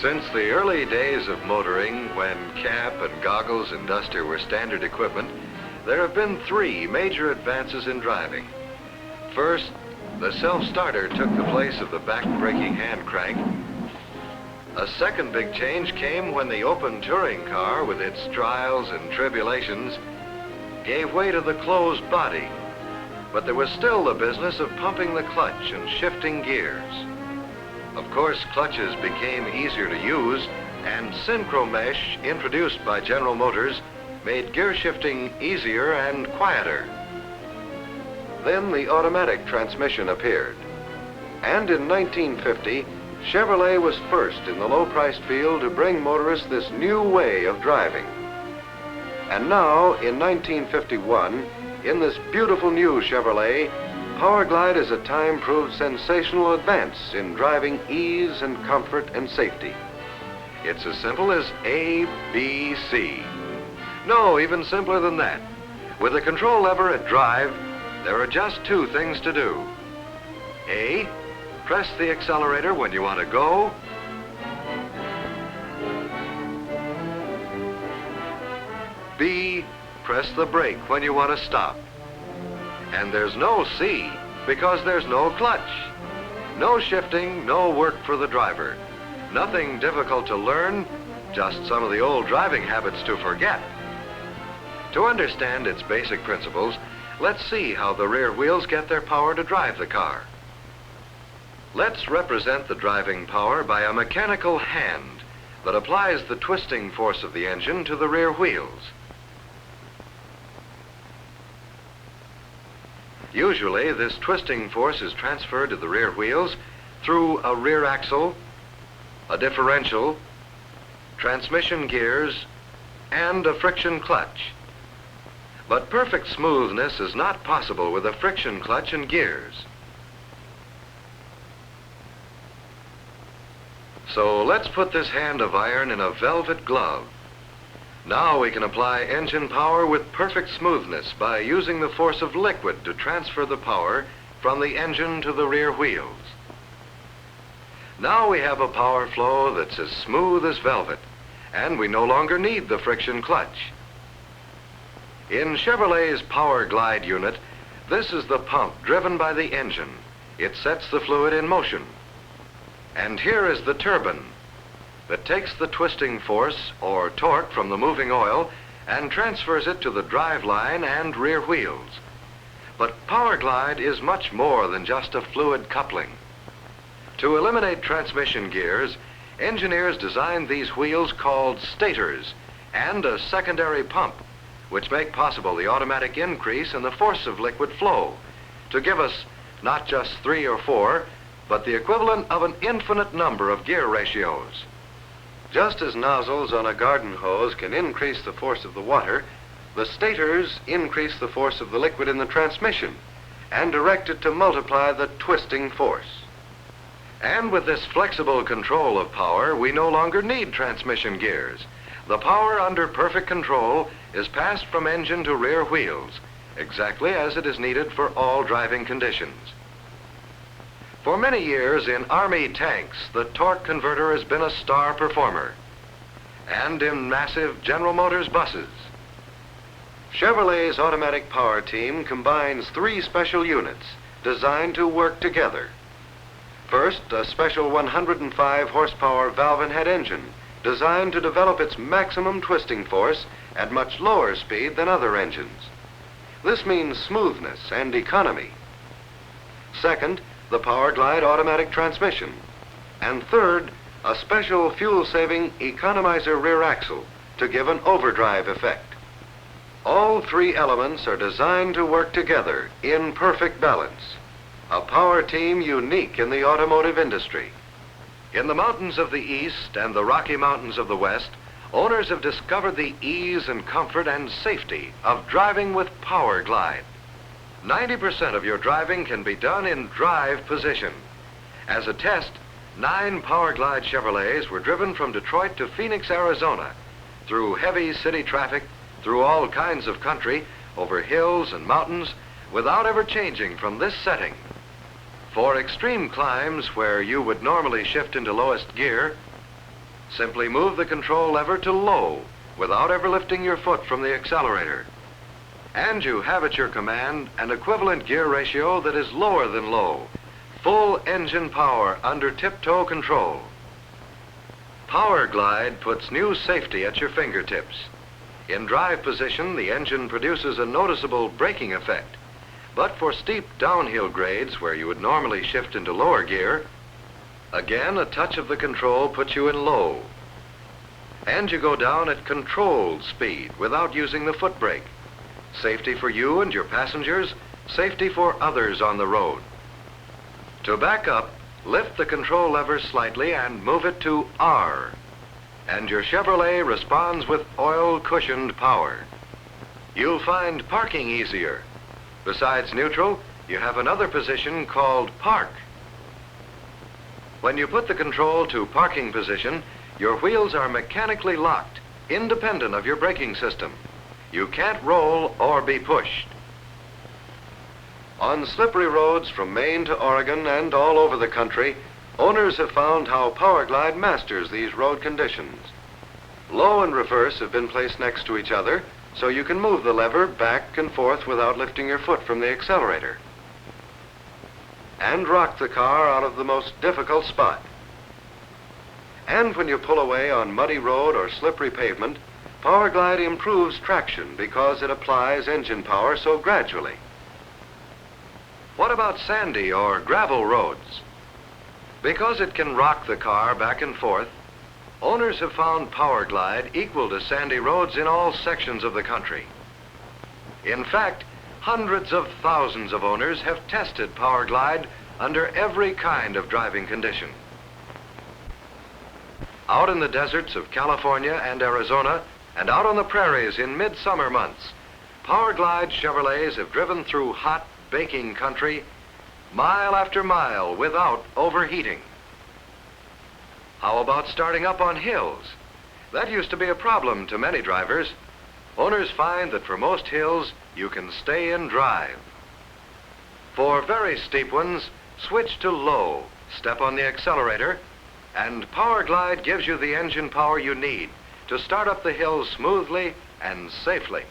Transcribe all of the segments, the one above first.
Since the early days of motoring, when cap and goggles and duster were standard equipment, there have been three major advances in driving. First, the self-starter took the place of the back-braking hand crank. A second big change came when the open touring car, with its trials and tribulations, gave way to the closed body. But there was still the business of pumping the clutch and shifting gears. Of course, clutches became easier to use, and synchro mesh, introduced by General Motors, made gear shifting easier and quieter. Then the automatic transmission appeared. And in 1950, Chevrolet was first in the low-priced field to bring motorists this new way of driving. And now, in 1951, in this beautiful new Chevrolet, Powerglide is a time-proved sensational advance in driving ease and comfort and safety. It's as simple as A, B, C. No, even simpler than that. With the control lever at drive, there are just two things to do. A, press the accelerator when you want to go. B, press the brake when you want to stop. And there's no C, because there's no clutch. No shifting, no work for the driver. Nothing difficult to learn, just some of the old driving habits to forget. To understand its basic principles, let's see how the rear wheels get their power to drive the car. Let's represent the driving power by a mechanical hand that applies the twisting force of the engine to the rear wheels. Usually, this twisting force is transferred to the rear wheels through a rear axle, a differential, transmission gears, and a friction clutch. But perfect smoothness is not possible with a friction clutch and gears. So let's put this hand of iron in a velvet glove. Now we can apply engine power with perfect smoothness by using the force of liquid to transfer the power from the engine to the rear wheels. Now we have a power flow that's as smooth as velvet, and we no longer need the friction clutch. In Chevrolet's Powerglide unit, this is the pump driven by the engine. It sets the fluid in motion. And here is the turbine that takes the twisting force or torque from the moving oil and transfers it to the drive line and rear wheels. But Powerglide is much more than just a fluid coupling. To eliminate transmission gears, engineers designed these wheels called stators and a secondary pump, which make possible the automatic increase in the force of liquid flow to give us not just 3 or 4, but the equivalent of an infinite number of gear ratios. Just as nozzles on a garden hose can increase the force of the water, the stators increase the force of the liquid in the transmission and direct it to multiply the twisting force. And with this flexible control of power, we no longer need transmission gears. The power under perfect control is passed from engine to rear wheels, exactly as it is needed for all driving conditions. For many years in Army tanks, the torque converter has been a star performer, and in massive General Motors buses. Chevrolet's automatic power team combines 3 special units designed to work together. First, a special 105 horsepower valve and head engine designed to develop its maximum twisting force at much lower speed than other engines. This means smoothness and economy. Second, the Powerglide automatic transmission. And third, a special fuel-saving economizer rear axle to give an overdrive effect. All 3 elements are designed to work together in perfect balance. A power team unique in the automotive industry. In the mountains of the East and the Rocky Mountains of the West, owners have discovered the ease and comfort and safety of driving with Powerglide. 90% of your driving can be done in drive position. As a test, 9 Powerglide Chevrolets were driven from Detroit to Phoenix, Arizona, through heavy city traffic, through all kinds of country, over hills and mountains, without ever changing from this setting. For extreme climbs where you would normally shift into lowest gear, Simply move the control lever to low without ever lifting your foot from the accelerator. And you have at your command an equivalent gear ratio that is lower than low. Full engine power under tip-toe control. Power Glide puts new safety at your fingertips. In drive position, the engine produces a noticeable braking effect. But for steep downhill grades where you would normally shift into lower gear, again, a touch of the control puts you in low. And you go down at controlled speed without using the foot brake. Safety for you and your passengers, safety for others on the road. To back up, lift the control lever slightly and move it to R. And your Chevrolet responds with oil-cushioned power. You'll find parking easier. Besides neutral, you have another position called park. When you put the control to parking position, your wheels are mechanically locked, independent of your braking system. You can't roll or be pushed. On slippery roads from Maine to Oregon and all over the country, owners have found how Power Glide masters these road conditions. Low and reverse have been placed next to each other, so you can move the lever back and forth without lifting your foot from the accelerator. And rock the car out of the most difficult spot. And when you pull away on muddy road or slippery pavement, Power Glide improves traction because it applies engine power so gradually. What about sandy or gravel roads? Because it can rock the car back and forth, owners have found Power Glide equal to sandy roads in all sections of the country. In fact, hundreds of thousands of owners have tested Power Glide under every kind of driving condition. Out in the deserts of California and Arizona, and out on the prairies in midsummer months, Power Glide Chevrolets have driven through hot, baking country, mile after mile without overheating. How about starting up on hills? That used to be a problem to many drivers. Owners find that for most hills, you can stay in drive. For very steep ones, switch to low, step on the accelerator, and Power Glide gives you the engine power you need to start up the hills smoothly and safely.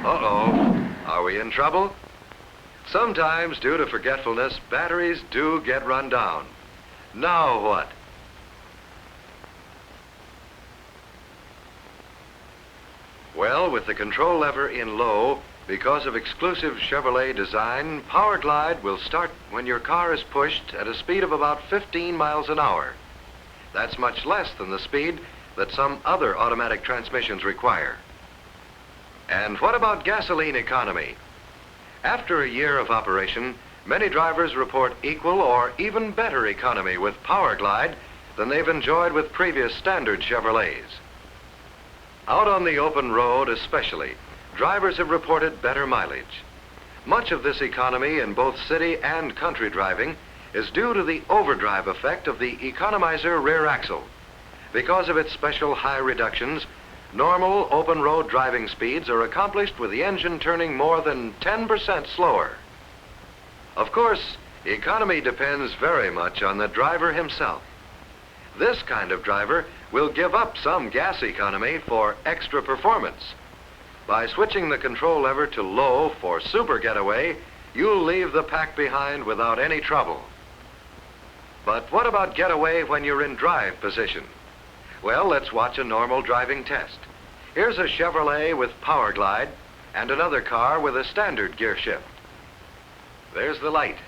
Uh-oh, are we in trouble? Sometimes, due to forgetfulness, batteries do get run down. Now what? Well, with the control lever in low, because of exclusive Chevrolet design, Power Glide will start when your car is pushed at a speed of about 15 miles an hour. That's much less than the speed that some other automatic transmissions require. And what about gasoline economy? After a year of operation, many drivers report equal or even better economy with Power Glide than they've enjoyed with previous standard Chevrolets. Out on the open road especially, drivers have reported better mileage. Much of this economy in both city and country driving is due to the overdrive effect of the economizer rear axle. Because of its special high reductions, normal open road driving speeds are accomplished with the engine turning more than 10% slower. Of course, economy depends very much on the driver himself. This kind of driver will give up some gas economy for extra performance. By switching the control lever to low for super getaway, you'll leave the pack behind without any trouble. But what about getaway when you're in drive position? Well, let's watch a normal driving test. Here's a Chevrolet with Power Glide and another car with a standard gear shift. There's the light.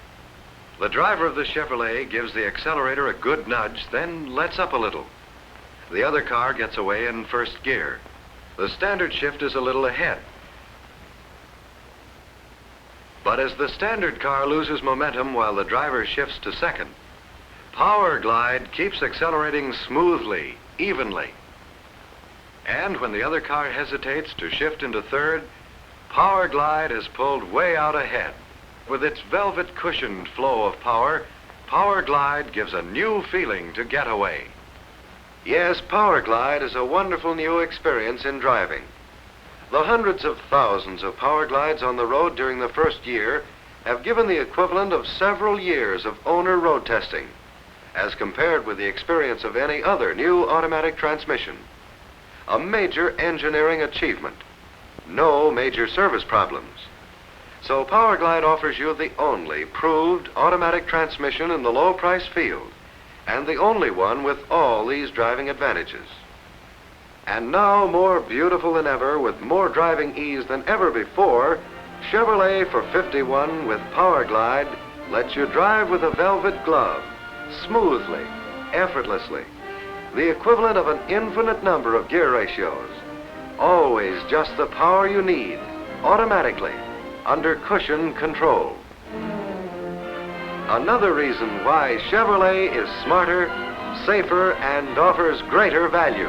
The driver of the Chevrolet gives the accelerator a good nudge, then lets up a little. The other car gets away in first gear. The standard shift is a little ahead. But as the standard car loses momentum while the driver shifts to second, Power Glide keeps accelerating smoothly, evenly. And when the other car hesitates to shift into third, Power Glide has pulled way out ahead. With its velvet cushioned flow of power, Power Glide gives a new feeling to getaway. Yes, Power Glide is a wonderful new experience in driving. The hundreds of thousands of Power Glides on the road during the first year have given the equivalent of several years of owner road testing. as compared with the experience of any other new automatic transmission. A major engineering achievement. No major service problems. So Power Glide offers you the only proved automatic transmission in the low price field, and the only one with all these driving advantages. And now, more beautiful than ever, with more driving ease than ever before, Chevrolet for 51 with Power Glide lets you drive with a velvet glove, smoothly, effortlessly, the equivalent of an infinite number of gear ratios. Always just the power you need, automatically, under cushion control. Another reason why Chevrolet is smarter, safer, and offers greater value.